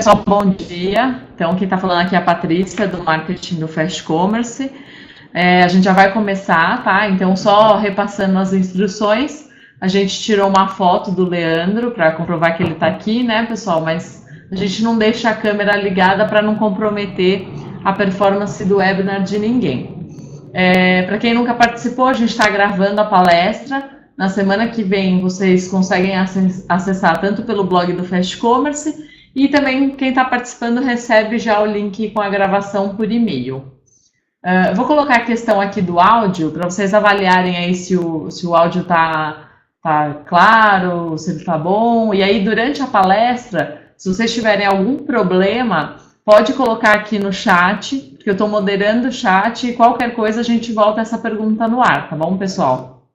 pessoal, bom dia. Então, quem está falando aqui é a Patrícia, do marketing do Fast Commerce. A gente já vai começar, tá? Então, só repassando as instruções, a gente tirou uma foto do Leandro para comprovar que ele está aqui, né, pessoal? Mas a gente não deixa a câmera ligada para não comprometer a performance do webinar de ninguém. Para quem nunca participou, a gente está gravando a palestra. Na semana que vem, vocês conseguem acessar tanto pelo blog do Fast Commerce e também quem está participando recebe já o link com a gravação por e-mail. Eu vou colocar a questão aqui do áudio para vocês avaliarem aí se o áudio está claro, se ele está bom. E aí, durante a palestra, se vocês tiverem algum problema, pode colocar aqui no chat, porque eu estou moderando o chat e qualquer coisa a gente volta essa pergunta no ar, tá bom, pessoal?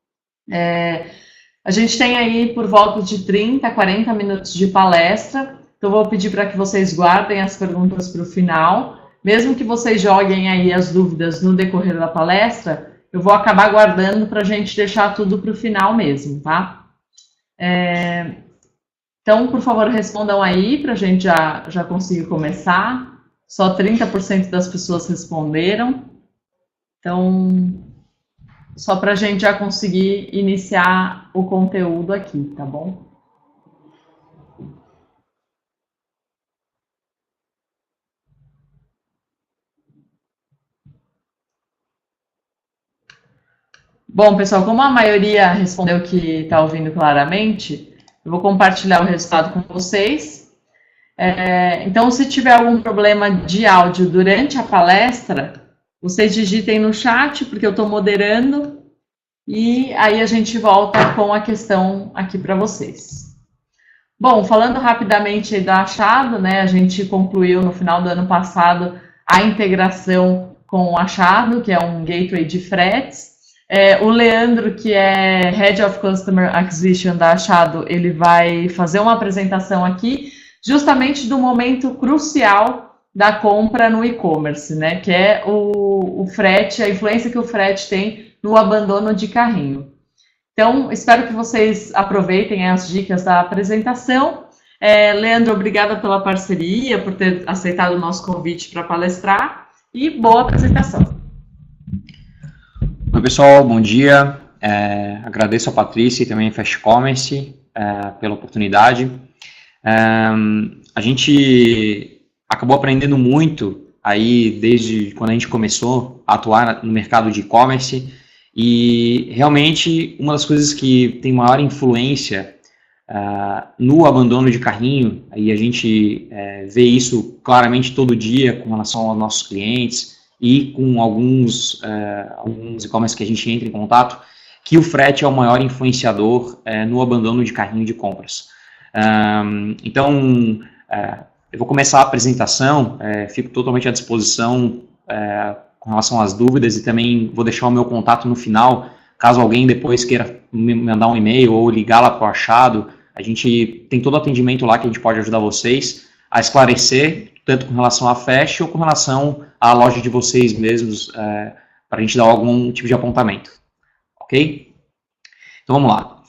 A gente tem aí por volta de 30 a 40 minutos de palestra, então eu vou pedir para que vocês guardem as perguntas para o final. Mesmo que vocês joguem aí as dúvidas no decorrer da palestra, eu vou acabar guardando para a gente deixar tudo para o final mesmo, tá? Então, por favor, respondam aí para a gente já conseguir começar. Só 30% das pessoas responderam. Então, só para a gente já conseguir iniciar o conteúdo aqui, tá bom? Bom, pessoal, como a maioria respondeu que está ouvindo claramente, eu vou compartilhar o resultado com vocês. Então, se tiver algum problema de áudio durante a palestra, vocês digitem no chat, porque eu estou moderando, e aí a gente volta com a questão aqui para vocês. Bom, falando rapidamente da Achado, né, a gente concluiu no final do ano passado a integração com o Achado, que é um gateway de fretes. O Leandro, que é Head of Customer Acquisition da Achado, ele vai fazer uma apresentação aqui, justamente do momento crucial da compra no e-commerce, né? Que é o frete, a influência que o frete tem no abandono de carrinho. Então, espero que vocês aproveitem as dicas da apresentação. Leandro, obrigada pela parceria, por ter aceitado o nosso convite para palestrar, e boa apresentação. Oi, pessoal, bom dia. Agradeço a Patrícia e também a Fast Commerce pela oportunidade. A gente acabou aprendendo muito aí desde quando a gente começou a atuar no mercado de e-commerce, e realmente uma das coisas que tem maior influência no abandono de carrinho, aí a gente vê isso claramente todo dia com relação aos nossos clientes e com alguns e-commerce que a gente entra em contato, que o frete é o maior influenciador no abandono de carrinho de compras. Então, eu vou começar a apresentação, fico totalmente à disposição com relação às dúvidas, e também vou deixar o meu contato no final, caso alguém depois queira me mandar um e-mail ou ligar lá para o Achado. A gente tem todo o atendimento lá que a gente pode ajudar vocês a esclarecer, tanto com relação à Fast ou com relação à loja de vocês mesmos, para a gente dar algum tipo de apontamento. Ok? Então vamos lá.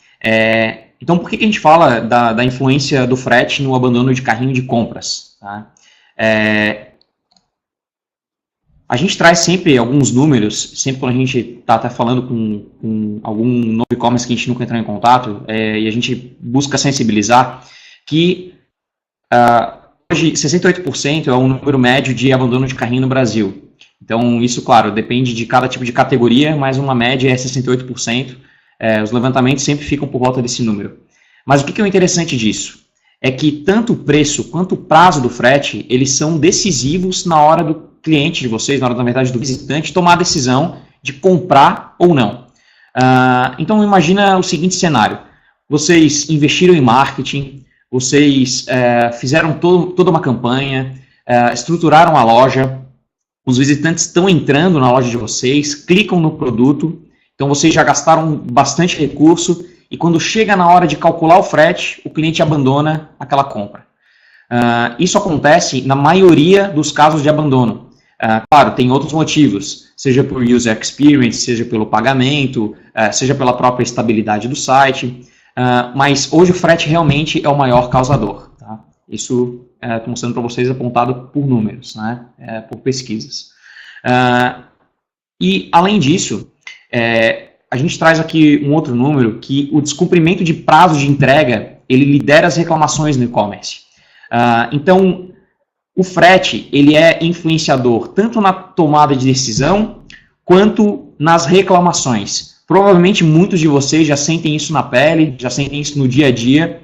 Então, por que a gente fala da influência do frete no abandono de carrinho de compras? Tá? A gente traz sempre alguns números, sempre quando a gente está até falando com algum novo e-commerce que a gente nunca entrou em contato, e a gente busca sensibilizar que hoje 68% é o número médio de abandono de carrinho no Brasil. Então, isso, claro, depende de cada tipo de categoria, mas uma média é 68%. Os levantamentos sempre ficam por volta desse número. Mas o que é o interessante disso? É que tanto o preço quanto o prazo do frete, eles são decisivos na hora do cliente de vocês, na hora, na verdade, do visitante, tomar a decisão de comprar ou não. Então, imagina o seguinte cenário. Vocês investiram em marketing, vocês fizeram toda uma campanha, estruturaram a loja, os visitantes estão entrando na loja de vocês, clicam no produto, então vocês já gastaram bastante recurso, e quando chega na hora de calcular o frete, o cliente abandona aquela compra. Isso acontece na maioria dos casos de abandono. Claro, tem outros motivos, seja por user experience, seja pelo pagamento, seja pela própria estabilidade do site, mas hoje o frete realmente é o maior causador. Tá? Isso estou mostrando para vocês apontado por números, né, por pesquisas. E, além disso, a gente traz aqui um outro número, que o descumprimento de prazo de entrega, ele lidera as reclamações no e-commerce. Então, o frete, ele é influenciador tanto na tomada de decisão, quanto nas reclamações. Provavelmente muitos de vocês já sentem isso na pele, já sentem isso no dia a dia,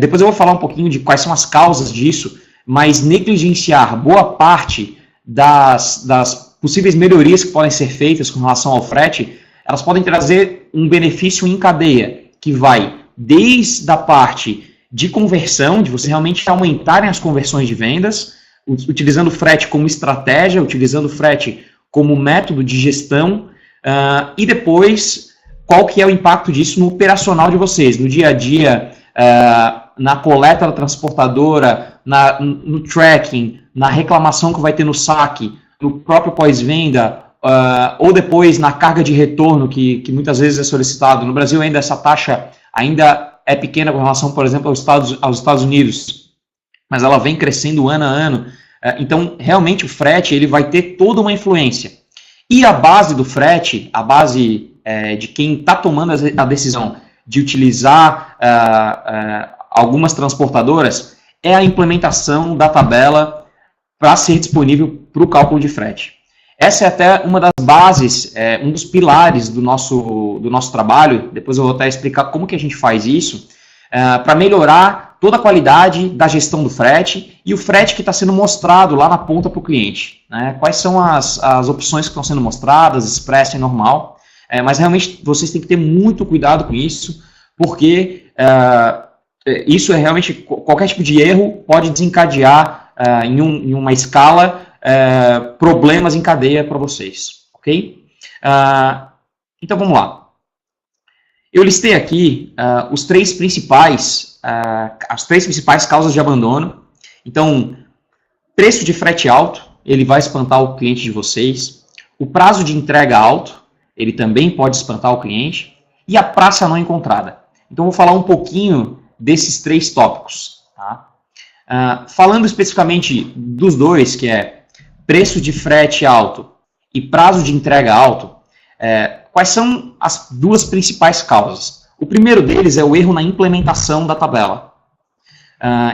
depois eu vou falar um pouquinho de quais são as causas disso, mas negligenciar boa parte das possíveis melhorias que podem ser feitas com relação ao frete, elas podem trazer um benefício em cadeia, que vai desde a parte de conversão, de você realmente aumentarem as conversões de vendas, utilizando o frete como estratégia, utilizando o frete como método de gestão, e depois, qual que é o impacto disso no operacional de vocês, no dia a dia, na coleta da transportadora, no tracking, na reclamação que vai ter no saque, no próprio pós-venda, ou depois na carga de retorno, que muitas vezes é solicitado. No Brasil ainda essa taxa ainda é pequena com relação, por exemplo, aos Estados Unidos, mas ela vem crescendo ano a ano. Então, realmente, o frete ele vai ter toda uma influência. E a base do frete, a base de quem está tomando a decisão de utilizar algumas transportadoras, é a implementação da tabela para ser disponível para o cálculo de frete. Essa é até uma das bases, um dos pilares do nosso trabalho. Depois eu vou até explicar como que a gente faz isso, para melhorar toda a qualidade da gestão do frete e o frete que está sendo mostrado lá na ponta para o cliente. Né? Quais são as opções que estão sendo mostradas, express e normal. Mas realmente vocês têm que ter muito cuidado com isso, porque isso é realmente, qualquer tipo de erro pode desencadear em uma escala problemas em cadeia para vocês, ok? Então vamos lá. Eu listei aqui as três principais causas de abandono. Então, preço de frete alto, ele vai espantar o cliente de vocês. O prazo de entrega alto, ele também pode espantar o cliente. E a praça não encontrada. Então, vou falar um pouquinho desses três tópicos. Tá? Falando especificamente dos dois, que é preço de frete alto e prazo de entrega alto, quais são as duas principais causas? O primeiro deles é o erro na implementação da tabela.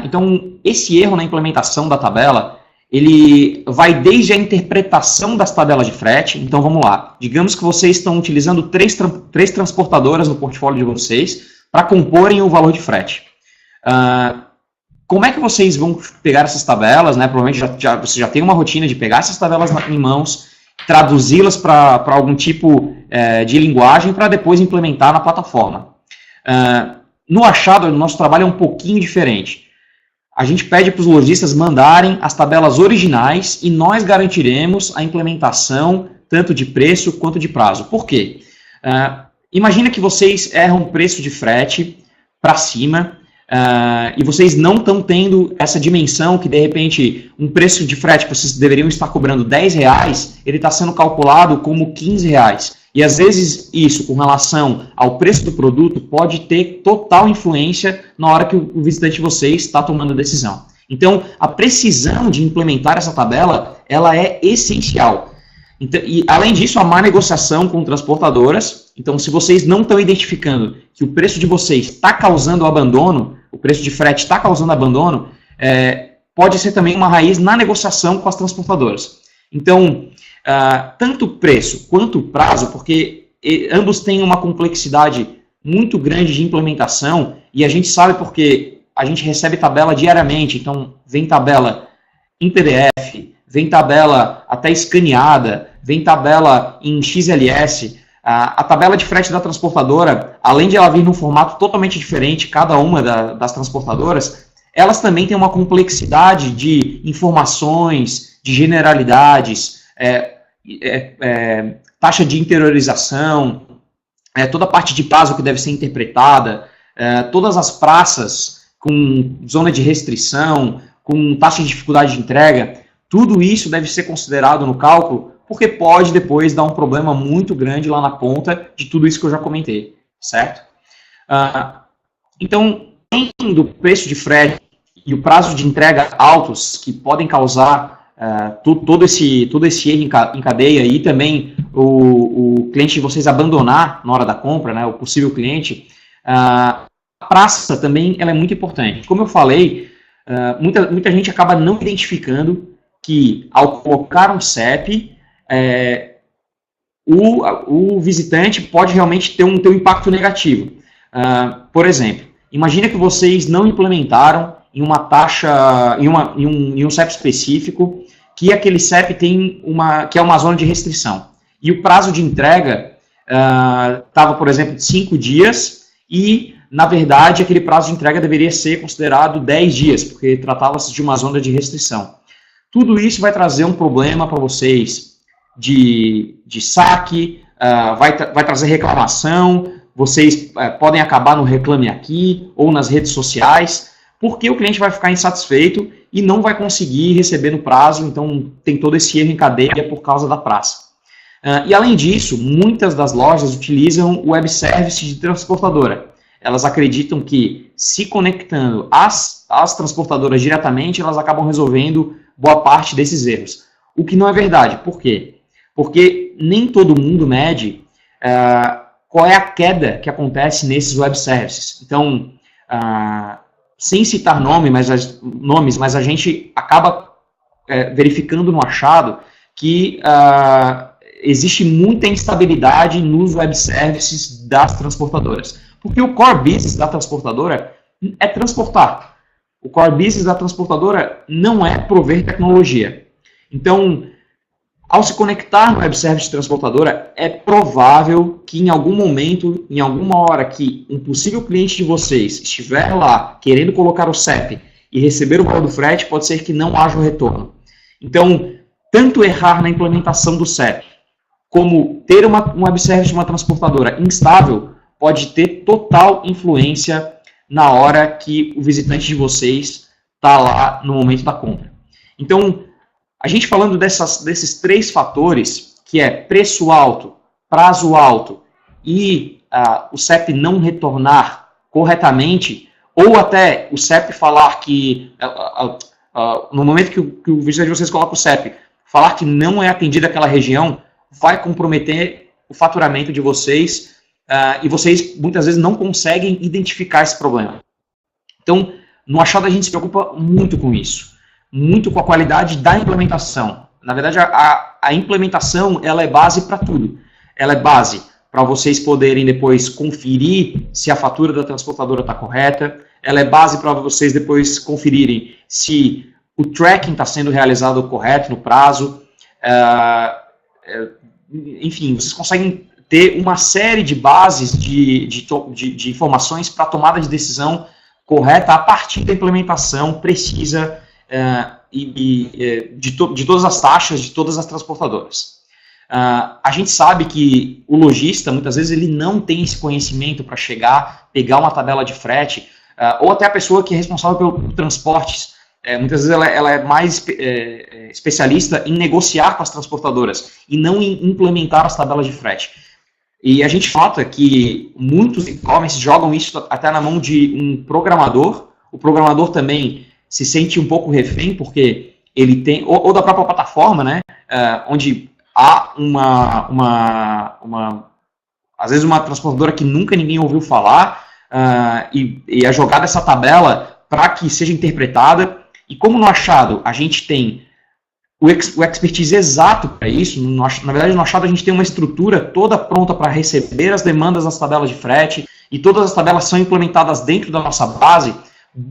Então, esse erro na implementação da tabela, ele vai desde a interpretação das tabelas de frete. Então, vamos lá. Digamos que vocês estão utilizando três transportadoras no portfólio de vocês para comporem o valor de frete. Como é que vocês vão pegar essas tabelas? Né? Provavelmente você já tem uma rotina de pegar essas tabelas em mãos, traduzi-las para algum tipo de linguagem para depois implementar na plataforma. No achado, o nosso trabalho é um pouquinho diferente. A gente pede para os lojistas mandarem as tabelas originais e nós garantiremos a implementação tanto de preço quanto de prazo. Por quê? Imagina que vocês erram preço de frete para cima e vocês não estão tendo essa dimensão que, de repente, um preço de frete que vocês deveriam estar cobrando R$10, ele está sendo calculado como R$15. E, às vezes, isso, com relação ao preço do produto, pode ter total influência na hora que o visitante de vocês está tomando a decisão. Então, a precisão de implementar essa tabela, ela é essencial. Então, e, além disso, a má negociação com transportadoras. Então, se vocês não estão identificando que o preço de vocês está causando abandono, o preço de frete está causando abandono, pode ser também uma raiz na negociação com as transportadoras. Então, tanto o preço quanto o prazo, porque ambos têm uma complexidade muito grande de implementação, e a gente sabe porque a gente recebe tabela diariamente. Então, vem tabela em PDF, vem tabela até escaneada, vem tabela em XLS. A tabela de frete da transportadora, além de ela vir num formato totalmente diferente, cada uma das transportadoras, elas também têm uma complexidade de informações, de generalidades, taxa de interiorização, toda a parte de prazo que deve ser interpretada, todas as praças com zona de restrição, com taxa de dificuldade de entrega, tudo isso deve ser considerado no cálculo, porque pode depois dar um problema muito grande lá na ponta de tudo isso que eu já comentei, certo? Então, do preço de frete e o prazo de entrega altos, que podem causar todo esse erro em cadeia, e também o cliente de vocês abandonar na hora da compra, né, o possível cliente, a praça também ela é muito importante. Como eu falei, muita gente acaba não identificando que, ao colocar um CEP, o visitante pode realmente ter um impacto negativo. Por exemplo, imagina que vocês não implementaram em uma taxa, em um CEP específico, que aquele CEP que é uma zona de restrição. E o prazo de entrega estava, por exemplo, de 5 dias, e, na verdade, aquele prazo de entrega deveria ser considerado 10 dias, porque tratava-se de uma zona de restrição. Tudo isso vai trazer um problema para vocês de saque, vai trazer reclamação, vocês podem acabar no Reclame Aqui ou nas redes sociais, porque o cliente vai ficar insatisfeito e não vai conseguir receber no prazo, então tem todo esse erro em cadeia por causa da praça. E além disso, muitas das lojas utilizam o web service de transportadora. Elas acreditam que, se conectando às transportadoras diretamente, elas acabam resolvendo boa parte desses erros. O que não é verdade. Por quê? Porque nem todo mundo mede qual é a queda que acontece nesses web services. Então, sem citar nomes, mas a gente acaba verificando no achado que existe muita instabilidade nos web services das transportadoras. Porque o core business da transportadora é transportar. O core business da transportadora não é prover tecnologia. Então, ao se conectar no web service de transportadora, é provável que em algum momento, em alguma hora que um possível cliente de vocês estiver lá querendo colocar o CEP e receber o valor do frete, pode ser que não haja o retorno. Então, tanto errar na implementação do CEP, como ter um web service de uma transportadora instável, pode ter total influência na hora que o visitante de vocês está lá no momento da compra. Então, a gente falando desses 3 fatores, que é preço alto, prazo alto e o CEP não retornar corretamente, ou até o CEP falar que, no momento que o visitante de vocês coloca o CEP, falar que não é atendido aquela região, vai comprometer o faturamento de vocês, e vocês muitas vezes não conseguem identificar esse problema. Então, no achado a gente se preocupa muito com isso, muito com a qualidade da implementação. Na verdade, a implementação ela é base para tudo. Ela é base para vocês poderem depois conferir se a fatura da transportadora está correta, ela é base para vocês depois conferirem se o tracking está sendo realizado correto no prazo, enfim, vocês conseguem ter uma série de bases de informações para a tomada de decisão correta a partir da implementação precisa de todas as taxas, de todas as transportadoras. A gente sabe que o lojista, muitas vezes, ele não tem esse conhecimento para chegar, pegar uma tabela de frete, ou até a pessoa que é responsável por transportes. Muitas vezes ela é mais especialista em negociar com as transportadoras e não em implementar as tabelas de frete. E a gente nota que muitos e-commerce jogam isso até na mão de um programador. O programador também se sente um pouco refém, porque ele tem, ou da própria plataforma, né, onde há às vezes uma transportadora que nunca ninguém ouviu falar, e é jogada essa tabela para que seja interpretada. E como no achado a gente tem o expertise exato para isso, na verdade no achado a gente tem uma estrutura toda pronta para receber as demandas das tabelas de frete, e todas as tabelas são implementadas dentro da nossa base.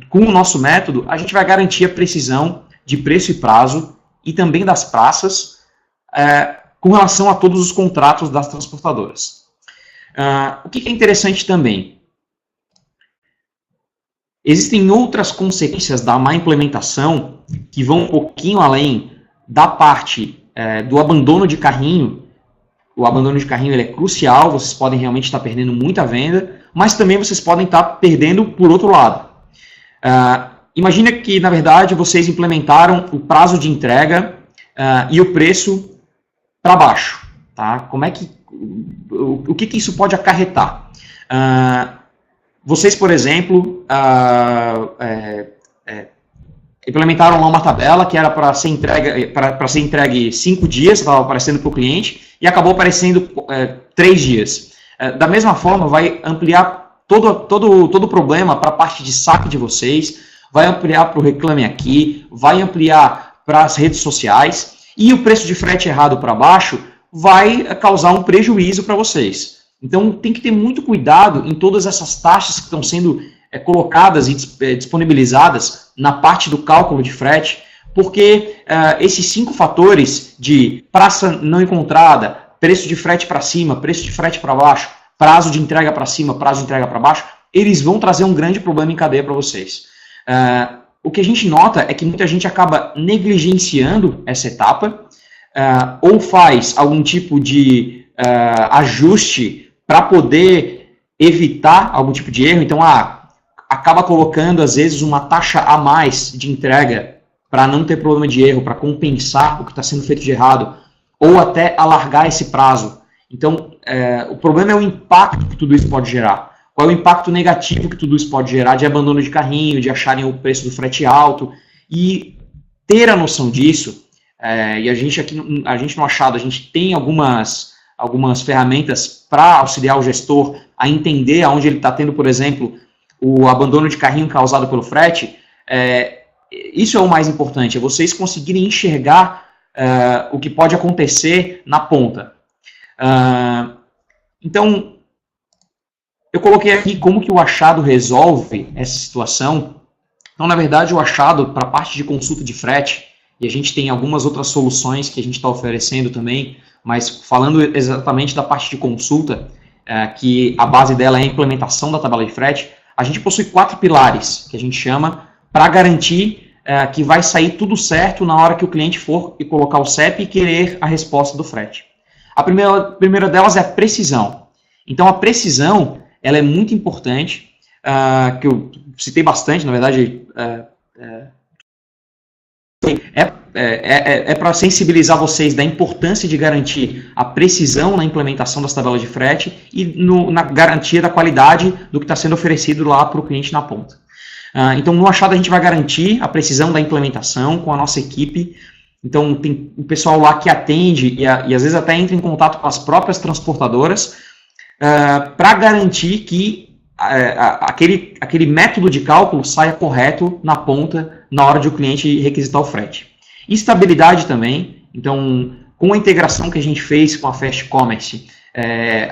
Com o nosso método, a gente vai garantir a precisão de preço e prazo, e também das praças, com relação a todos os contratos das transportadoras. O que é interessante também? Existem outras consequências da má implementação que vão um pouquinho além da parte do abandono de carrinho. O abandono de carrinho ele é crucial, vocês podem realmente estar perdendo muita venda, mas também vocês podem estar perdendo por outro lado. Imagina que, na verdade, vocês implementaram o prazo de entrega e o preço para baixo. Tá? O que isso pode acarretar? vocês, por exemplo, implementaram lá uma tabela que era para ser entregue 5 dias, estava aparecendo para o cliente, e acabou aparecendo 3 dias. Da mesma forma, vai ampliar todo o problema para a parte de saque de vocês, vai ampliar para o Reclame Aqui, vai ampliar para as redes sociais, e o preço de frete errado para baixo vai causar um prejuízo para vocês. Então, tem que ter muito cuidado em todas essas taxas que estão sendo colocadas e disponibilizadas na parte do cálculo de frete, porque esses 5 fatores de praça não encontrada, preço de frete para cima, preço de frete para baixo, prazo de entrega para cima, prazo de entrega para baixo, eles vão trazer um grande problema em cadeia para vocês. O que a gente nota é que muita gente acaba negligenciando essa etapa, ou faz algum tipo de ajuste para poder evitar algum tipo de erro. Então, acaba colocando, às vezes, uma taxa a mais de entrega para não ter problema de erro, para compensar o que está sendo feito de errado, ou até alargar esse prazo. Então, o problema é o impacto que tudo isso pode gerar. Qual é o impacto negativo que tudo isso pode gerar de abandono de carrinho, de acharem o preço do frete alto, e ter a noção disso. E a gente no Achado, a gente tem algumas ferramentas para auxiliar o gestor a entender aonde ele está tendo, por exemplo, o abandono de carrinho causado pelo frete. Isso é o mais importante, é vocês conseguirem enxergar o que pode acontecer na ponta. Então, eu coloquei aqui como que o Achado resolve essa situação. Então, na verdade, o Achado, para a parte de consulta de frete, e a gente tem algumas outras soluções que a gente está oferecendo também, mas falando exatamente da parte de consulta, que a base dela é a implementação da tabela de frete, a gente possui 4 pilares, que a gente chama, para garantir que vai sair tudo certo na hora que o cliente for e colocar o CEP e querer a resposta do frete. A primeira delas é a precisão. Então, a precisão, ela é muito importante, que eu citei bastante, na verdade, para sensibilizar vocês da importância de garantir a precisão na implementação das tabelas de frete e na garantia da qualidade do que está sendo oferecido lá para o cliente na ponta. Então, no Achado, a gente vai garantir a precisão da implementação com a nossa equipe. Então, tem o pessoal lá que atende e às vezes até entra em contato com as próprias transportadoras para garantir que aquele método de cálculo saia correto na ponta na hora de o cliente requisitar o frete. Estabilidade também. Então, com a integração que a gente fez com a Fast Commerce,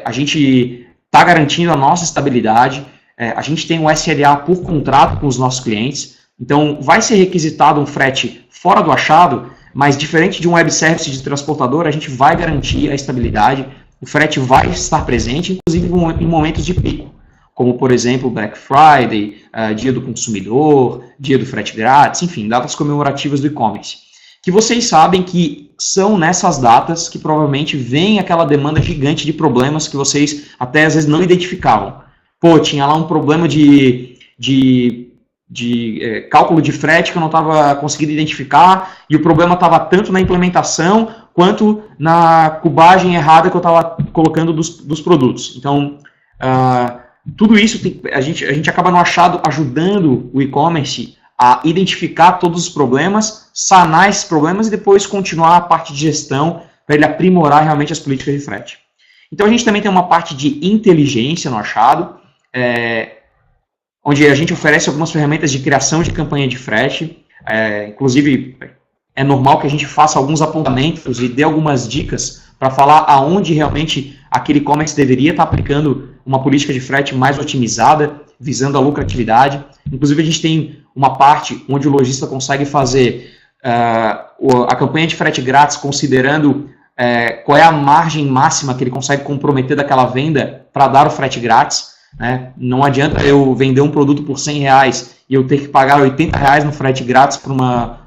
a gente está garantindo a nossa estabilidade. A gente tem um SLA por contrato com os nossos clientes. Então, vai ser requisitado um frete fora do Achado, mas diferente de um web service de transportador, a gente vai garantir a estabilidade. O frete vai estar presente, inclusive em momentos de pico, como, por exemplo, Black Friday, Dia do Consumidor, Dia do Frete Grátis, enfim, datas comemorativas do e-commerce. Que vocês sabem que são nessas datas que provavelmente vem aquela demanda gigante de problemas que vocês até às vezes não identificavam. Pô, tinha lá um problema de cálculo de frete que eu não estava conseguindo identificar, e o problema estava tanto na implementação quanto na cubagem errada que eu estava colocando dos produtos. Então, tudo isso a gente acaba no Achado ajudando o e-commerce a identificar todos os problemas, sanar esses problemas e depois continuar a parte de gestão para ele aprimorar realmente as políticas de frete. Então, a gente também tem uma parte de inteligência no Achado, onde a gente oferece algumas ferramentas de criação de campanha de frete. Inclusive, é normal que a gente faça alguns apontamentos e dê algumas dicas para falar aonde realmente aquele e-commerce deveria estar aplicando uma política de frete mais otimizada, visando a lucratividade. Inclusive, a gente tem uma parte onde o lojista consegue fazer a campanha de frete grátis, considerando qual é a margem máxima que ele consegue comprometer daquela venda para dar o frete grátis. Né? Não adianta eu vender um produto por R$100 e eu ter que pagar R$80 no frete grátis para uma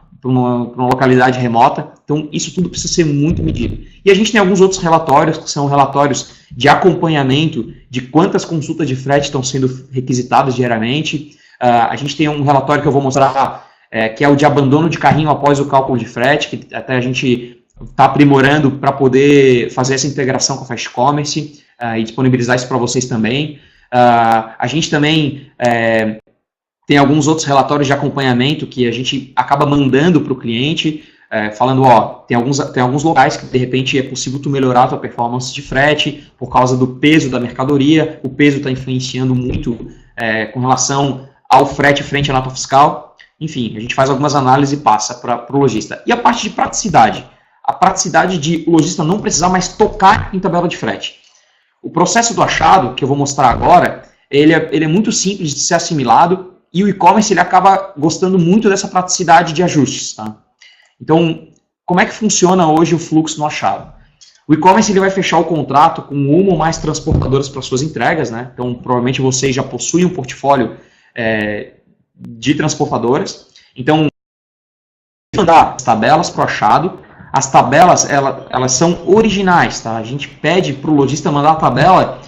localidade remota. Então, isso tudo precisa ser muito medido. E a gente tem alguns outros relatórios, que são relatórios de acompanhamento de quantas consultas de frete estão sendo requisitadas diariamente. A gente tem um relatório que eu vou mostrar, que é o de abandono de carrinho após o cálculo de frete, que até a gente está aprimorando para poder fazer essa integração com a Fast Commerce e disponibilizar isso para vocês também. A gente também tem alguns outros relatórios de acompanhamento que a gente acaba mandando para o cliente, falando, tem alguns locais que de repente é possível tu melhorar a tua performance de frete por causa do peso da mercadoria, o peso está influenciando muito com relação ao frete frente à nota fiscal. Enfim, a gente faz algumas análises e passa para o lojista. E a parte de praticidade? A praticidade de o lojista não precisar mais tocar em tabela de frete. O processo do achado, que eu vou mostrar agora, ele é muito simples de ser assimilado e o e-commerce ele acaba gostando muito dessa praticidade de ajustes. Tá? Então, como é que funciona hoje o fluxo no achado? O e-commerce ele vai fechar o contrato com uma ou mais transportadoras para suas entregas, né? Então, provavelmente vocês já possuem um portfólio de transportadoras. Então, mandar as tabelas para o achado. As tabelas, elas são originais, tá? A gente pede para o lojista mandar a tabela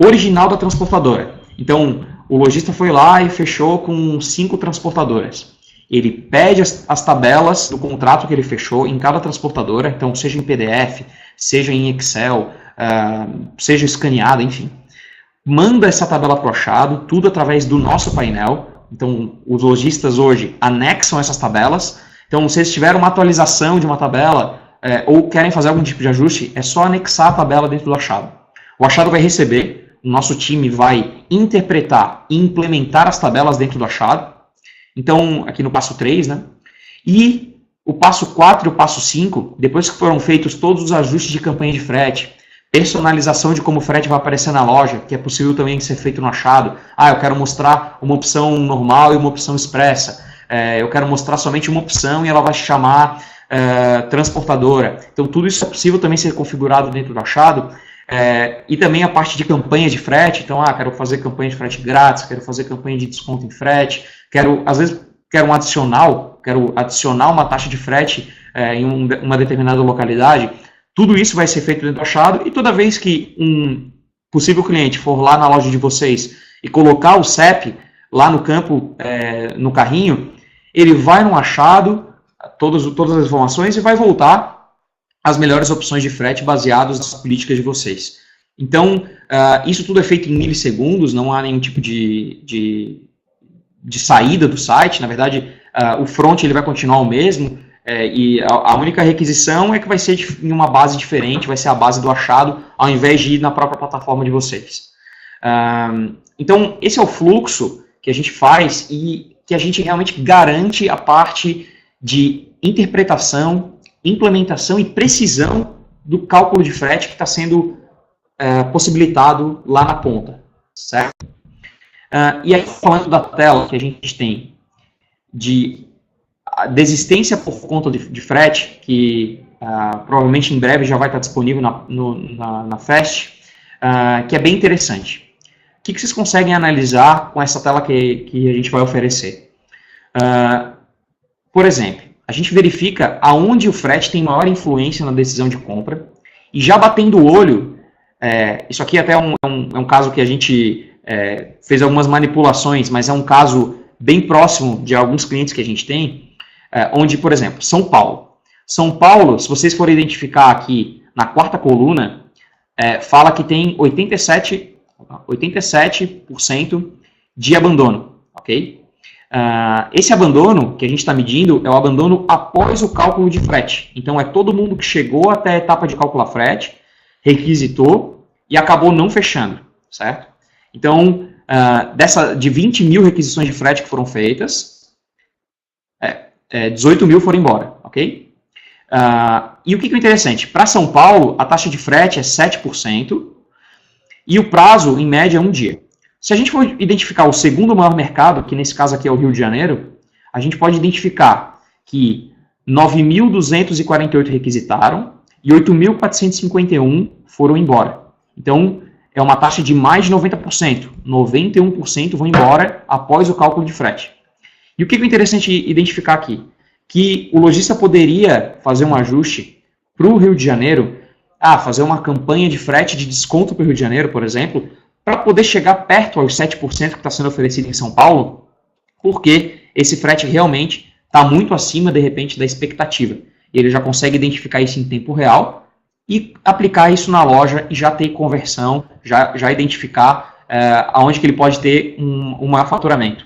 original da transportadora. Então, o lojista foi lá e fechou com 5 transportadoras. Ele pede as tabelas do contrato que ele fechou em cada transportadora, então seja em PDF, seja em Excel, seja escaneada, enfim. Manda essa tabela para o achado, tudo através do nosso painel. Então, os lojistas hoje anexam essas tabelas. Então, se eles tiverem uma atualização de uma tabela ou querem fazer algum tipo de ajuste, é só anexar a tabela dentro do achado. O achado vai receber, o nosso time vai interpretar e implementar as tabelas dentro do achado. Então, aqui no passo 3, né? E o passo 4 e o passo 5, depois que foram feitos todos os ajustes de campanha de frete, personalização de como o frete vai aparecer na loja, que é possível também ser feito no achado. Eu quero mostrar uma opção normal e uma opção expressa. Eu quero mostrar somente uma opção e ela vai chamar transportadora. Então, tudo isso é possível também ser configurado dentro do achado. E também a parte de campanha de frete. Então, quero fazer campanha de frete grátis, quero fazer campanha de desconto em frete, às vezes quero um adicional, quero adicionar uma taxa de frete em uma determinada localidade. Tudo isso vai ser feito dentro do achado e toda vez que um possível cliente for lá na loja de vocês e colocar o CEP lá no campo, no carrinho, ele vai no achado, todas as informações e vai voltar às melhores opções de frete baseadas nas políticas de vocês. Então, isso tudo é feito em milissegundos, não há nenhum tipo de saída do site. Na verdade, o front ele vai continuar o mesmo, e a única requisição é que vai ser em uma base diferente, vai ser a base do achado, ao invés de ir na própria plataforma de vocês. Então, esse é o fluxo que a gente faz e que a gente realmente garante a parte de interpretação, implementação e precisão do cálculo de frete que está sendo possibilitado lá na ponta, certo? E aí, falando da tela que a gente tem de desistência por conta de frete, que provavelmente em breve já vai estar disponível na Fast, que é bem interessante. O que vocês conseguem analisar com essa tela que a gente vai oferecer? Por exemplo, a gente verifica aonde o frete tem maior influência na decisão de compra, e já batendo o olho, isso aqui até é um caso que a gente fez algumas manipulações, mas é um caso bem próximo de alguns clientes que a gente tem, onde, por exemplo, São Paulo. São Paulo, se vocês forem identificar aqui na quarta coluna, fala que tem 87% de abandono, ok? Esse abandono que a gente está medindo é o abandono após o cálculo de frete. Então, é todo mundo que chegou até a etapa de calcular frete, requisitou e acabou não fechando, certo? Então, de 20 mil requisições de frete que foram feitas, 18 mil foram embora, ok? E o que é interessante? Para São Paulo, a taxa de frete é 7% e o prazo, em média, é 1 dia. Se a gente for identificar o segundo maior mercado, que nesse caso aqui é o Rio de Janeiro, a gente pode identificar que 9.248 requisitaram e 8.451 foram embora. Então, é uma taxa de mais de 90%. 91% vão embora após o cálculo de frete. E o que é interessante identificar aqui? Que o lojista poderia fazer um ajuste para o Rio de Janeiro, fazer uma campanha de frete de desconto para o Rio de Janeiro, por exemplo, para poder chegar perto aos 7% que está sendo oferecido em São Paulo, porque esse frete realmente está muito acima, de repente, da expectativa. E ele já consegue identificar isso em tempo real e aplicar isso na loja e já ter conversão, já identificar aonde que ele pode ter um maior faturamento.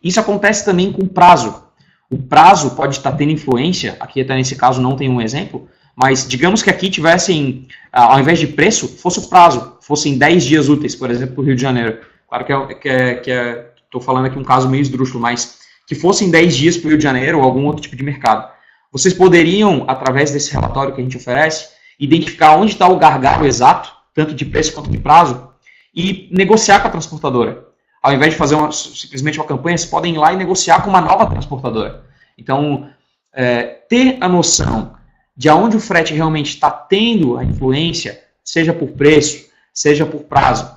Isso acontece também com o prazo. O prazo pode estar tendo influência, aqui até nesse caso não tem um exemplo, mas digamos que aqui tivessem, ao invés de preço, fosse o prazo, fossem 10 dias úteis, por exemplo, para o Rio de Janeiro. Claro que estou falando aqui um caso meio esdrúxulo, mas que fossem 10 dias para o Rio de Janeiro ou algum outro tipo de mercado. Vocês poderiam, através desse relatório que a gente oferece, identificar onde está o gargalo exato, tanto de preço quanto de prazo, e negociar com a transportadora. Ao invés de fazer simplesmente uma campanha, vocês podem ir lá e negociar com uma nova transportadora. Então, ter a noção de aonde o frete realmente está tendo a influência, seja por preço, seja por prazo,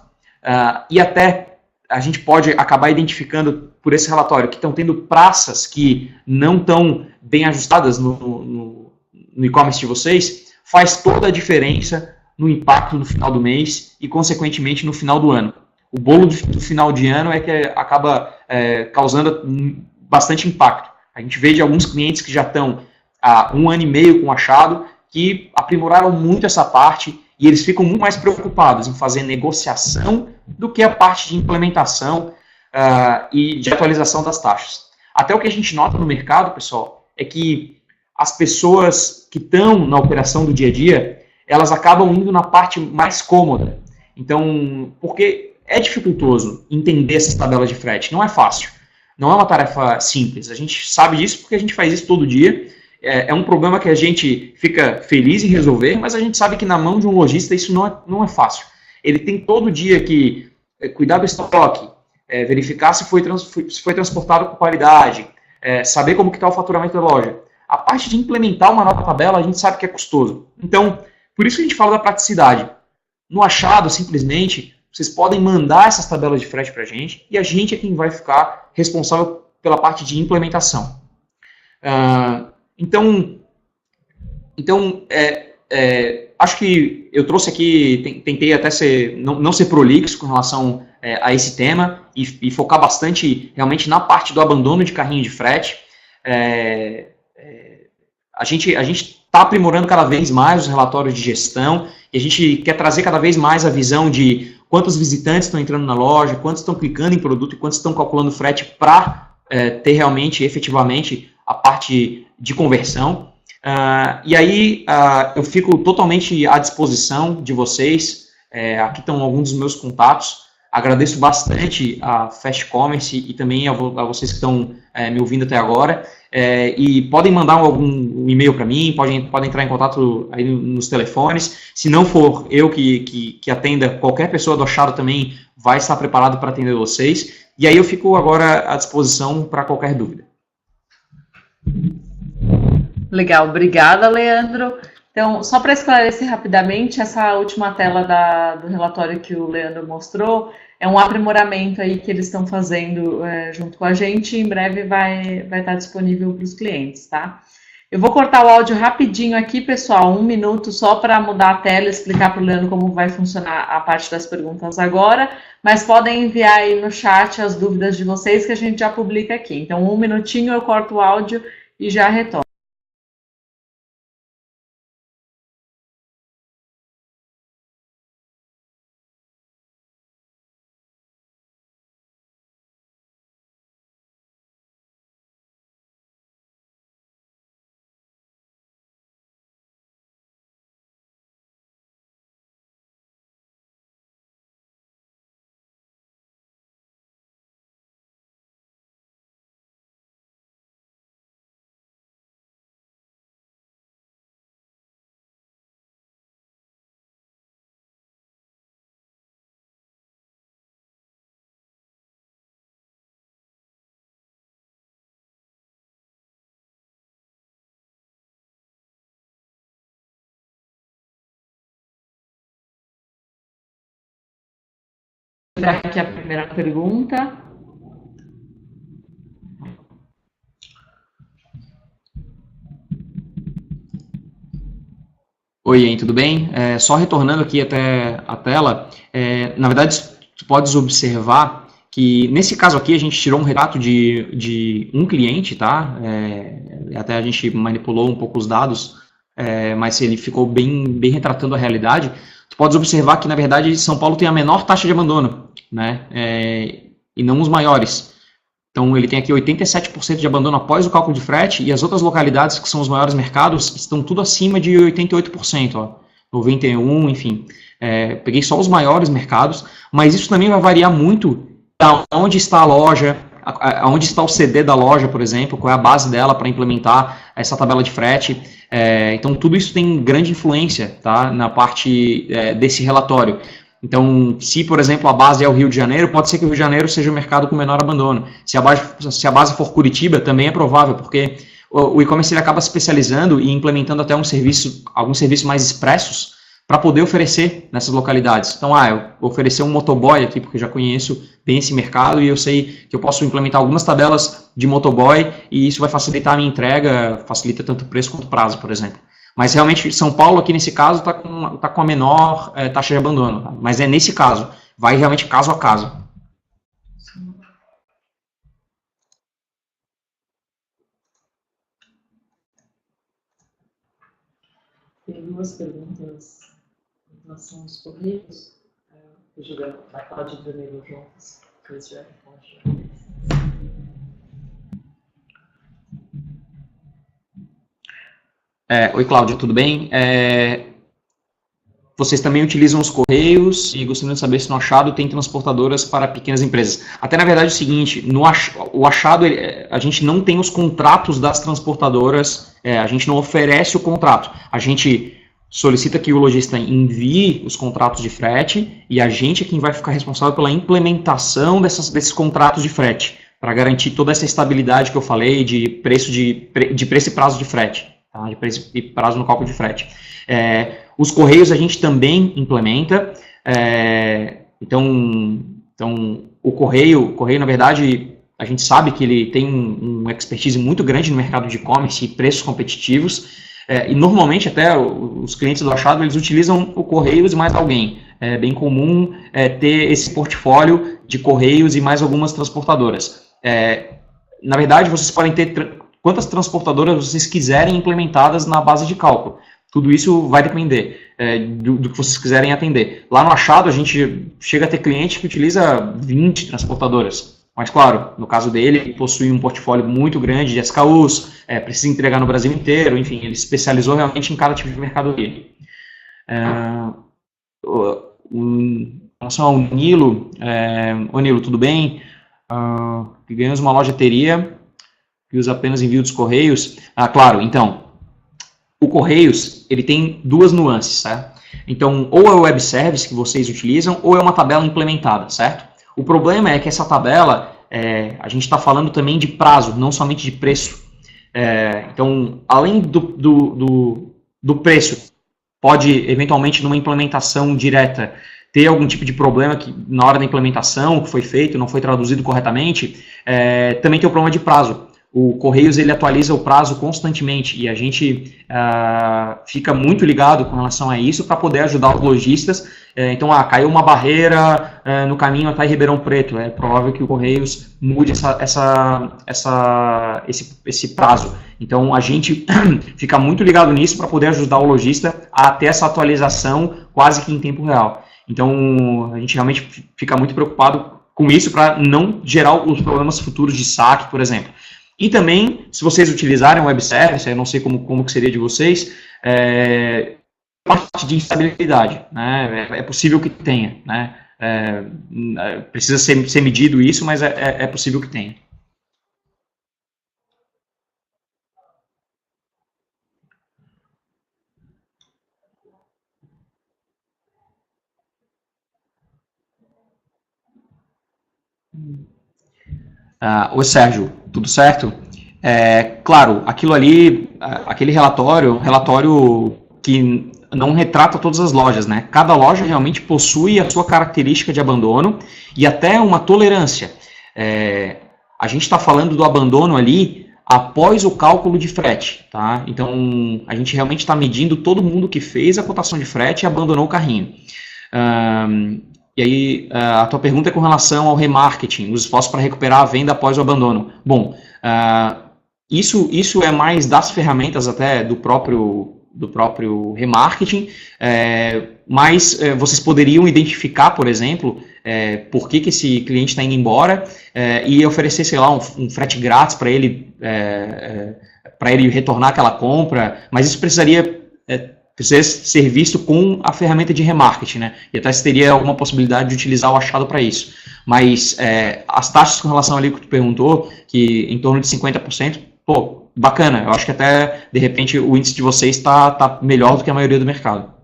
e até a gente pode acabar identificando por esse relatório que estão tendo praças que não estão bem ajustadas no e-commerce de vocês, faz toda a diferença no impacto no final do mês e, consequentemente, no final do ano. O bolo do final de ano é que acaba causando bastante impacto. A gente vê de alguns clientes que já estão há 1 ano e meio com o achado, que aprimoraram muito essa parte e eles ficam muito mais preocupados em fazer negociação do que a parte de implementação e de atualização das taxas. Até o que a gente nota no mercado, pessoal, é que as pessoas que estão na operação do dia a dia, elas acabam indo na parte mais cômoda. Então, porque é dificultoso entender essas tabelas de frete, não é fácil. Não é uma tarefa simples. A gente sabe disso porque a gente faz isso todo dia. É um problema que a gente fica feliz em resolver, mas a gente sabe que na mão de um lojista isso não é fácil. Ele tem todo dia que cuidar do estoque, verificar se foi transportado com qualidade, saber como está o faturamento da loja. A parte de implementar uma nova tabela, a gente sabe que é custoso. Então, por isso que a gente fala da praticidade. No achado, simplesmente, vocês podem mandar essas tabelas de frete para a gente e a gente é quem vai ficar responsável pela parte de implementação. Então acho que eu trouxe aqui, tentei até não ser prolixo com relação a esse tema e focar bastante realmente na parte do abandono de carrinho de frete. A gente está aprimorando cada vez mais os relatórios de gestão e a gente quer trazer cada vez mais a visão de quantos visitantes estão entrando na loja, quantos estão clicando em produto e quantos estão calculando frete para ter realmente, efetivamente, a parte de conversão. E aí eu fico totalmente à disposição de vocês. Aqui estão alguns dos meus contatos. Agradeço bastante a Fast Commerce e também a vocês que estão me ouvindo até agora. E podem mandar um e-mail para mim, podem entrar em contato aí nos telefones. Se não for eu que atenda, qualquer pessoa do achado também vai estar preparado para atender vocês. E aí eu fico agora à disposição para qualquer dúvida. Legal, obrigada, Leandro. Então, só para esclarecer rapidamente, essa última tela do relatório que o Leandro mostrou é um aprimoramento aí que eles estão fazendo junto com a gente e em breve vai estar disponível para os clientes, tá? Eu vou cortar o áudio rapidinho aqui, pessoal, 1 minuto só para mudar a tela e explicar para o Leandro como vai funcionar a parte das perguntas agora, mas podem enviar aí no chat as dúvidas de vocês que a gente já publica aqui. Então, 1 minutinho eu corto o áudio e já retorno. Aqui a primeira pergunta. Oi, Ian, tudo bem? Só retornando aqui até a tela, na verdade, tu podes observar que nesse caso aqui a gente tirou um retrato de um cliente, tá? Até a gente manipulou um pouco os dados mas ele ficou bem retratando a realidade. Tu podes observar que, na verdade, São Paulo tem a menor taxa de abandono, né? E não os maiores. Então, ele tem aqui 87% de abandono após o cálculo de frete, e as outras localidades, que são os maiores mercados, estão tudo acima de 88%, ó, 91%, enfim. Peguei só os maiores mercados, mas isso também vai variar muito de onde está a loja, onde está o CD da loja, por exemplo, qual é a base dela para implementar essa tabela de frete. Então, tudo isso tem grande influência, tá, na parte desse relatório. Então, se, por exemplo, a base é o Rio de Janeiro, pode ser que o Rio de Janeiro seja o mercado com menor abandono. Se a base for Curitiba, também é provável, porque o e-commerce ele acaba se especializando e implementando até alguns serviços mais expressos para poder oferecer nessas localidades. Então, eu vou oferecer um motoboy aqui, porque eu já conheço bem esse mercado e eu sei que eu posso implementar algumas tabelas de motoboy e isso vai facilitar a minha entrega, facilita tanto o preço quanto o prazo, por exemplo. Mas realmente São Paulo aqui nesse caso está com a menor taxa de abandono, tá? Mas é nesse caso, vai realmente caso a caso. Tem duas perguntas em relação aos correios. O Juliano vai falar de primeiro juntos, depois já responde. Oi, Cláudia, tudo bem? Vocês também utilizam os correios e gostaria de saber se no Achado tem transportadoras para pequenas empresas. Até, na verdade, é o seguinte, o Achado, a gente não tem os contratos das transportadoras, a gente não oferece o contrato. A gente solicita que o lojista envie os contratos de frete e a gente é quem vai ficar responsável pela implementação desses contratos de frete, para garantir toda essa estabilidade que eu falei de preço e prazo de frete. De preço e prazo no cálculo de frete. Os correios a gente também implementa, então o correio, na verdade, a gente sabe que ele tem uma expertise muito grande no mercado de e-commerce e preços competitivos, e normalmente até os clientes do Achado, eles utilizam o correios e mais alguém. É bem comum ter esse portfólio de correios e mais algumas transportadoras. Na verdade, vocês podem ter quantas transportadoras vocês quiserem implementadas na base de cálculo. Tudo isso vai depender do que vocês quiserem atender. Lá no Achado, a gente chega a ter cliente que utiliza 20 transportadoras. Mas, claro, no caso dele, ele possui um portfólio muito grande de SKUs, precisa entregar no Brasil inteiro, enfim, ele se especializou realmente em cada tipo de mercadoria. Em relação ao Nilo, oi Nilo, tudo bem? Ganhamos uma lojateria que usa apenas envio dos correios. Claro, então, o Correios, ele tem duas nuances, certo? Então, ou é o web service que vocês utilizam, ou é uma tabela implementada, certo? O problema é que essa tabela, a gente está falando também de prazo, não somente de preço. Então, além do preço, pode, eventualmente, numa implementação direta, ter algum tipo de problema que, na hora da implementação, que foi feito, não foi traduzido corretamente, também tem o problema de prazo. O Correios ele atualiza o prazo constantemente e a gente fica muito ligado com relação a isso para poder ajudar os lojistas. Então, caiu uma barreira no caminho até Ribeirão Preto. É provável que o Correios mude esse prazo. Então, a gente fica muito ligado nisso para poder ajudar o lojista a ter essa atualização quase que em tempo real. Então, a gente realmente fica muito preocupado com isso para não gerar os problemas futuros de saque, por exemplo. E também, se vocês utilizarem o web service, eu não sei como que seria de vocês, parte de instabilidade, né? É possível que tenha, né? Precisa ser medido isso, mas é possível que tenha. Oi, Sérgio, tudo certo? Claro, aquilo ali, aquele relatório que não retrata todas as lojas, né? Cada loja realmente possui a sua característica de abandono e até uma tolerância. A gente está falando do abandono ali após o cálculo de frete, tá? Então, a gente realmente está medindo todo mundo que fez a cotação de frete e abandonou o carrinho. E aí, a tua pergunta é com relação ao remarketing, os esforços para recuperar a venda após o abandono. Bom, isso é mais das ferramentas até do próprio do próprio remarketing, mas vocês poderiam identificar, por exemplo, por que esse cliente está indo embora e oferecer, sei lá, um frete grátis para ele retornar aquela compra, mas isso precisaria ser visto com a ferramenta de remarketing, né? E até se teria alguma possibilidade de utilizar o achado para isso. Mas as taxas com relação ali que tu perguntou, que em torno de 50%, pô, bacana. Eu acho que até, de repente, o índice de vocês está melhor do que a maioria do mercado.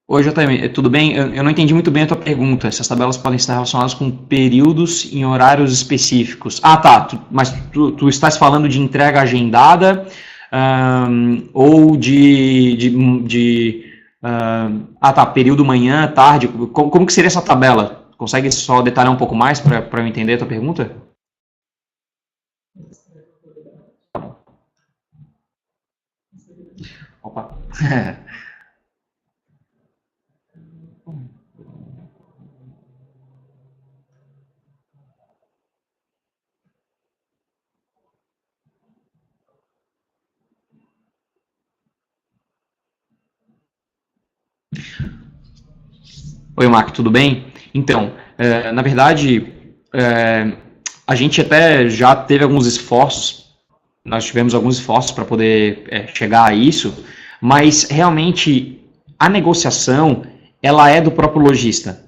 Oi, JM, tudo bem? Eu não entendi muito bem a tua pergunta. Essas tabelas podem estar relacionadas com períodos em horários específicos. Ah, tá. Mas tu estás falando de entrega agendada ou tá, período manhã, tarde. Como que seria essa tabela? Consegue só detalhar um pouco mais para eu entender a tua pergunta? Tá bom. Opa. Oi, Mark, tudo bem? Então, na verdade, a gente até já teve alguns esforços, nós tivemos alguns esforços para poder chegar a isso, mas realmente a negociação, ela é do próprio lojista.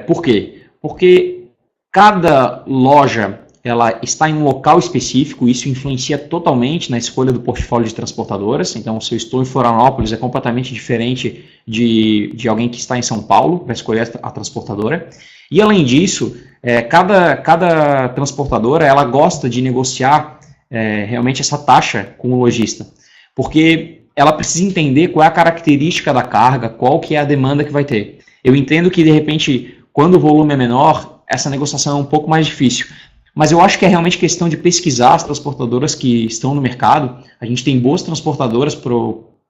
Por quê? Porque cada loja, ela está em um local específico, isso influencia totalmente na escolha do portfólio de transportadoras. Então, se eu estou em Florianópolis, é completamente diferente de alguém que está em São Paulo para escolher a transportadora. E, além disso, cada transportadora, ela gosta de negociar realmente essa taxa com o lojista, porque ela precisa entender qual é a característica da carga, qual que é a demanda que vai ter. Eu entendo que, de repente, quando o volume é menor, essa negociação é um pouco mais difícil. Mas eu acho que é realmente questão de pesquisar as transportadoras que estão no mercado. A gente tem boas transportadoras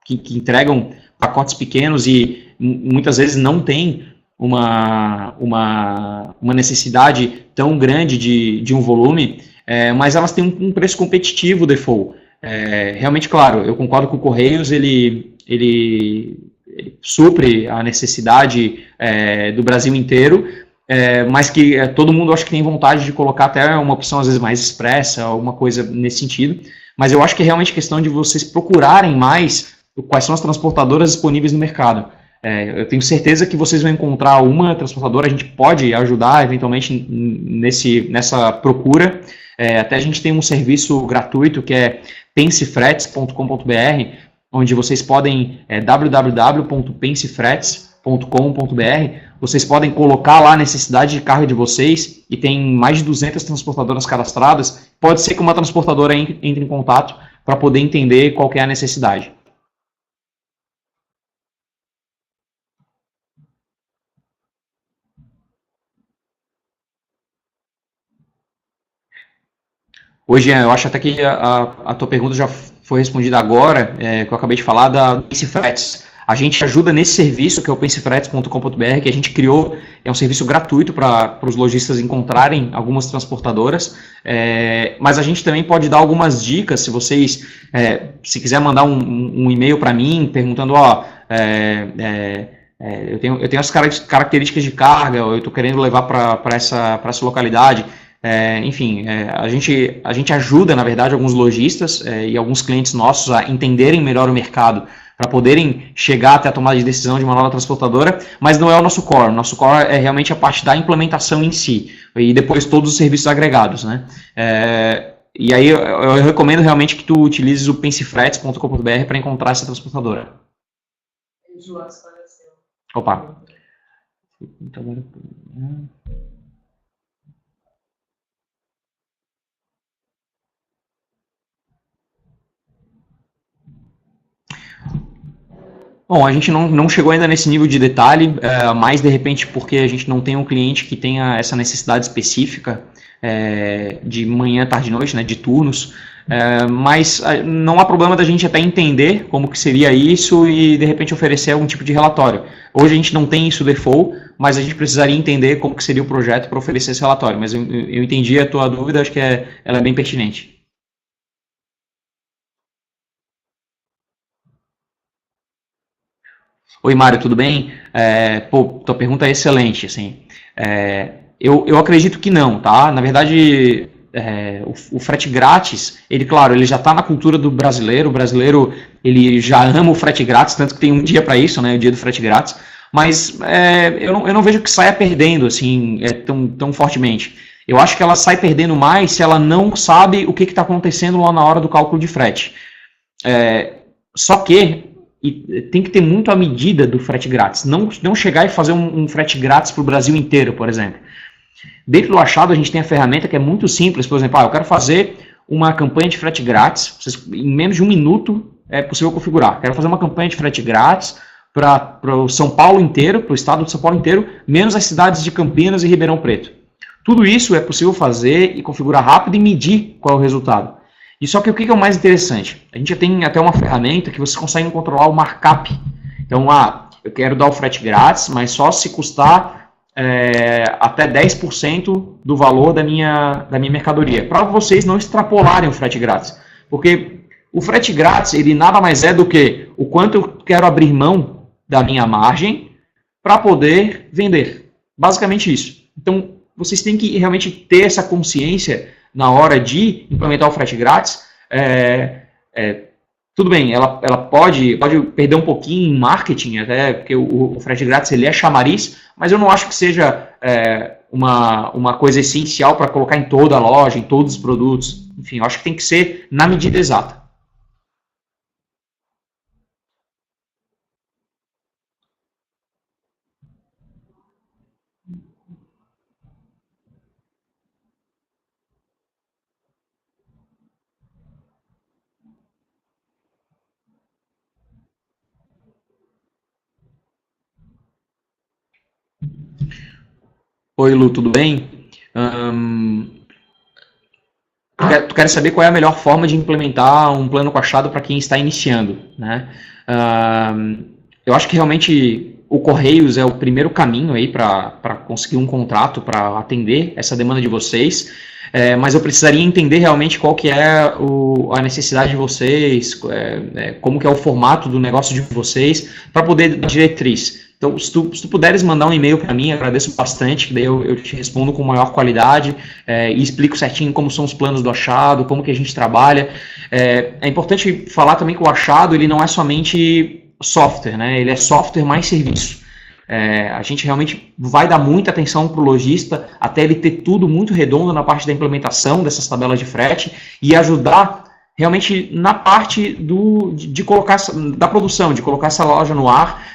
que entregam pacotes pequenos e muitas vezes não tem uma necessidade tão grande de um volume, mas elas têm um preço competitivo, default. Realmente, claro, eu concordo que o Correios ele supre a necessidade do Brasil inteiro, mas que todo mundo acho que tem vontade de colocar até uma opção às vezes mais expressa, alguma coisa nesse sentido, mas eu acho que é realmente questão de vocês procurarem mais quais são as transportadoras disponíveis no mercado. Eu tenho certeza que vocês vão encontrar uma transportadora, a gente pode ajudar eventualmente nessa procura. Até a gente tem um serviço gratuito que é pensefretes.com.br, onde vocês podem, www.pensefretes.com.br, vocês podem colocar lá a necessidade de carga de vocês e tem mais de 200 transportadoras cadastradas. Pode ser que uma transportadora entre em contato para poder entender qual que é a necessidade. Hoje, eu acho até que a tua pergunta já foi respondida agora, que eu acabei de falar da Pensefretes. A gente ajuda nesse serviço, que é o pensefretes.com.br, que a gente criou, é um serviço gratuito para os lojistas encontrarem algumas transportadoras, mas a gente também pode dar algumas dicas, se vocês, se quiser mandar um e-mail para mim, perguntando, eu tenho as características de carga, eu estou querendo levar para essa localidade. Enfim, a gente ajuda, na verdade, alguns lojistas e alguns clientes nossos a entenderem melhor o mercado para poderem chegar até a tomada de decisão de uma nova transportadora, mas não é o nosso core. O nosso core é realmente a parte da implementação em si, e depois todos os serviços agregados, né? E aí eu recomendo realmente que tu utilizes o pensefretes.com.br para encontrar essa transportadora. Opa! Bom, a gente não chegou ainda nesse nível de detalhe, mas de repente porque a gente não tem um cliente que tenha essa necessidade específica, de manhã, tarde e noite, né, de turnos. Mas não há problema da gente até entender como que seria isso e de repente oferecer algum tipo de relatório. Hoje a gente não tem isso default, mas a gente precisaria entender como que seria o projeto para oferecer esse relatório. Mas eu entendi a tua dúvida, acho que ela é bem pertinente. Oi, Mário, tudo bem? Tua pergunta é excelente, assim. Eu acredito que não, tá? Na verdade, o frete grátis, ele, claro, ele já está na cultura do brasileiro. O brasileiro, ele já ama o frete grátis, tanto que tem um dia para isso, né? O dia do frete grátis. Mas eu não vejo que saia perdendo, assim, tão fortemente. Eu acho que ela sai perdendo mais se ela não sabe o que está acontecendo lá na hora do cálculo de frete. Só que tem que ter muito a medida do frete grátis. Não chegar e fazer um frete grátis para o Brasil inteiro, por exemplo. Dentro do Achado, a gente tem a ferramenta que é muito simples. Por exemplo, eu quero fazer uma campanha de frete grátis. Em menos de um minuto é possível configurar. Quero fazer uma campanha de frete grátis para o São Paulo inteiro, para o estado de São Paulo inteiro, menos as cidades de Campinas e Ribeirão Preto. Tudo isso é possível fazer e configurar rápido e medir qual é o resultado. E só que o que é o mais interessante? A gente já tem até uma ferramenta que você consegue controlar o markup. Então, eu quero dar o frete grátis, mas só se custar até 10% do valor da minha mercadoria. Para vocês não extrapolarem o frete grátis. Porque o frete grátis, ele nada mais é do que o quanto eu quero abrir mão da minha margem para poder vender. Basicamente isso. Então, vocês têm que realmente ter essa consciência na hora de implementar o frete grátis. Tudo bem, ela pode perder um pouquinho em marketing, até porque o frete grátis ele é chamariz, mas eu não acho que seja uma coisa essencial para colocar em toda a loja, em todos os produtos. Enfim, eu acho que tem que ser na medida exata. Oi, Lu, tudo bem? Tu quer saber qual é a melhor forma de implementar um plano com achado para quem está iniciando, né? Eu acho que realmente o Correios é o primeiro caminho aí para conseguir um contrato para atender essa demanda de vocês, mas eu precisaria entender realmente qual que é a necessidade de vocês, como que é o formato do negócio de vocês, para poder dar diretriz. Então, se tu puderes mandar um e-mail para mim, agradeço bastante, que daí eu te respondo com maior qualidade e explico certinho como são os planos do achado, como que a gente trabalha. É importante falar também que o achado ele não é somente software, né? Ele é software mais serviço. A gente realmente vai dar muita atenção para o lojista até ele ter tudo muito redondo na parte da implementação dessas tabelas de frete e ajudar realmente na parte de colocar da produção, de colocar essa loja no ar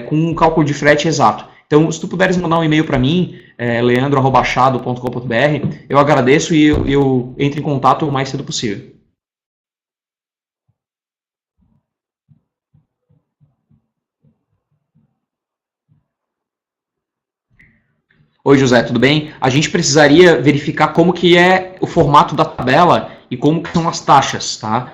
com um cálculo de frete exato. Então, se tu puderes mandar um e-mail para mim, leandro@achado.com.br, eu agradeço e eu entro em contato o mais cedo possível. Oi, José, tudo bem? A gente precisaria verificar como que é o formato da tabela e como que são as taxas, tá?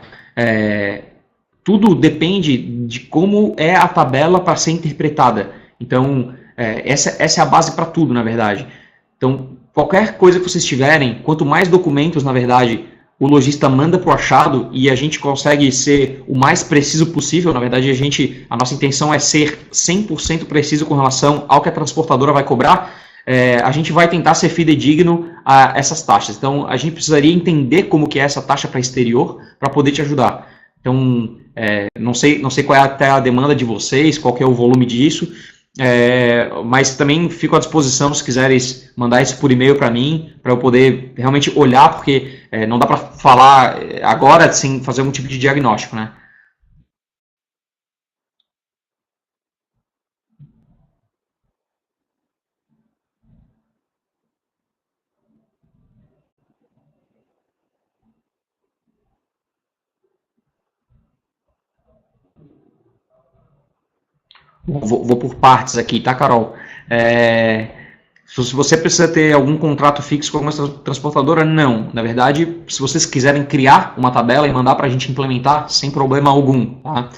Tudo depende de como é a tabela para ser interpretada. Então, essa é a base para tudo, na verdade. Então, qualquer coisa que vocês tiverem, quanto mais documentos, na verdade, o lojista manda para o achado e a gente consegue ser o mais preciso possível, na verdade, a nossa intenção é ser 100% preciso com relação ao que a transportadora vai cobrar, a gente vai tentar ser fidedigno a essas taxas. Então, a gente precisaria entender como que é essa taxa para exterior para poder te ajudar. Então, não sei qual é até a demanda de vocês, qual que é o volume disso, mas também fico à disposição se quiseres mandar isso por e-mail para mim, para eu poder realmente olhar, porque não dá para falar agora sem fazer algum tipo de diagnóstico, né? Vou por partes aqui, tá, Carol? Se você precisa ter algum contrato fixo com alguma transportadora, não. Na verdade, se vocês quiserem criar uma tabela e mandar para a gente implementar, sem problema algum. Tá?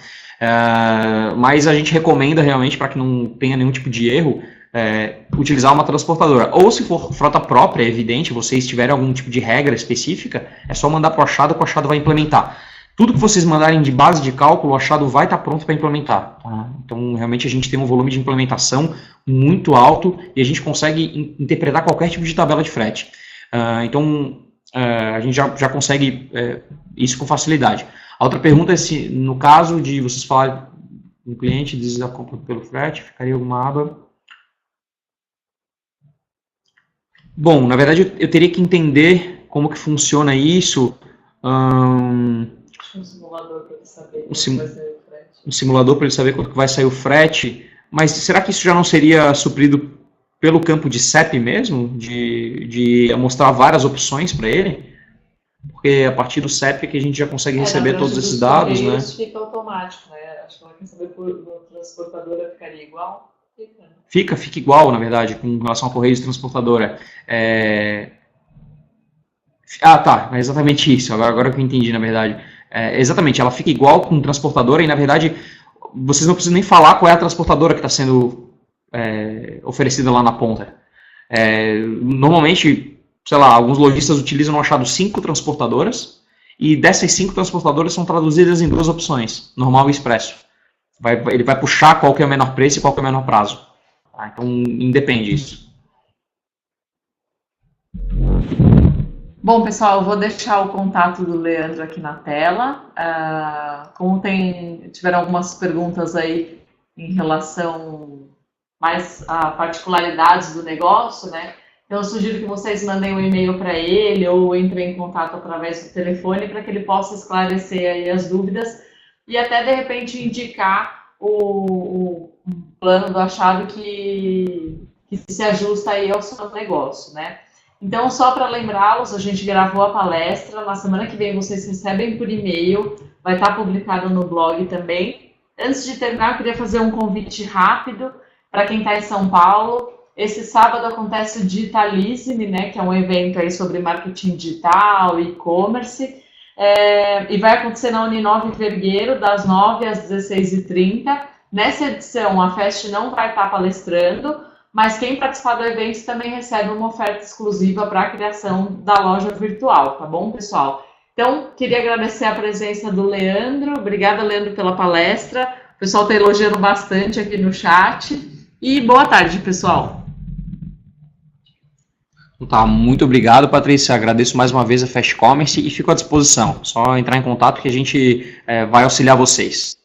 Mas a gente recomenda realmente, para que não tenha nenhum tipo de erro, utilizar uma transportadora. Ou se for frota própria, é evidente, vocês tiverem algum tipo de regra específica, é só mandar para o Achado que o Achado vai implementar. Tudo que vocês mandarem de base de cálculo, o Achado vai estar pronto para implementar. Tá? Então, realmente, a gente tem um volume de implementação muito alto e a gente consegue interpretar qualquer tipo de tabela de frete. Então, a gente já consegue isso com facilidade. A outra pergunta é se, no caso de vocês falarem um cliente diz a compra pelo frete, ficaria alguma aba? Bom, na verdade, eu teria que entender como que funciona isso. Um simulador para ele saber quanto vai sair o frete. Um simulador para ele saber quanto vai sair o frete. Mas será que isso já não seria suprido pelo campo de CEP mesmo? De mostrar várias opções para ele? Porque a partir do CEP é que a gente já consegue receber todos esses dados, né? Isso fica automático, né? Acho que ela quer saber por transportadora ficaria igual? Fica igual, na verdade, com relação a Correios e transportadora. Tá, é exatamente isso. Agora que eu entendi, na verdade. Exatamente, ela fica igual com transportadora e, na verdade, vocês não precisam nem falar qual é a transportadora que está sendo oferecida lá na ponta. Normalmente, sei lá, alguns lojistas utilizam no Achado 5 transportadoras e dessas 5 transportadoras são traduzidas em 2 opções, normal e expresso. Ele vai puxar qual que é o menor preço e qual que é o menor prazo. Tá? Então, independe disso. Bom, pessoal, eu vou deixar o contato do Leandro aqui na tela. Como tiveram algumas perguntas aí em relação mais a particularidades do negócio, né? Então, eu sugiro que vocês mandem um e-mail para ele ou entrem em contato através do telefone para que ele possa esclarecer aí as dúvidas e até, de repente, indicar o plano do Achado que se ajusta aí ao seu negócio, né? Então, só para lembrá-los, a gente gravou a palestra, na semana que vem vocês recebem por e-mail, vai estar publicado no blog também. Antes de terminar, eu queria fazer um convite rápido para quem está em São Paulo. Esse sábado acontece o Digitalize-me, né, que é um evento aí sobre marketing digital, e-commerce, e vai acontecer na Uninove Vergueiro, das 9 às 16h30. Nessa edição, a FEST não vai estar palestrando, mas quem participar do evento também recebe uma oferta exclusiva para a criação da loja virtual, tá bom, pessoal? Então, queria agradecer a presença do Leandro. Obrigada, Leandro, pela palestra. O pessoal está elogiando bastante aqui no chat. E boa tarde, pessoal. Tá, muito obrigado, Patrícia. Agradeço mais uma vez a Fast Commerce e fico à disposição. Só entrar em contato que a gente vai auxiliar vocês.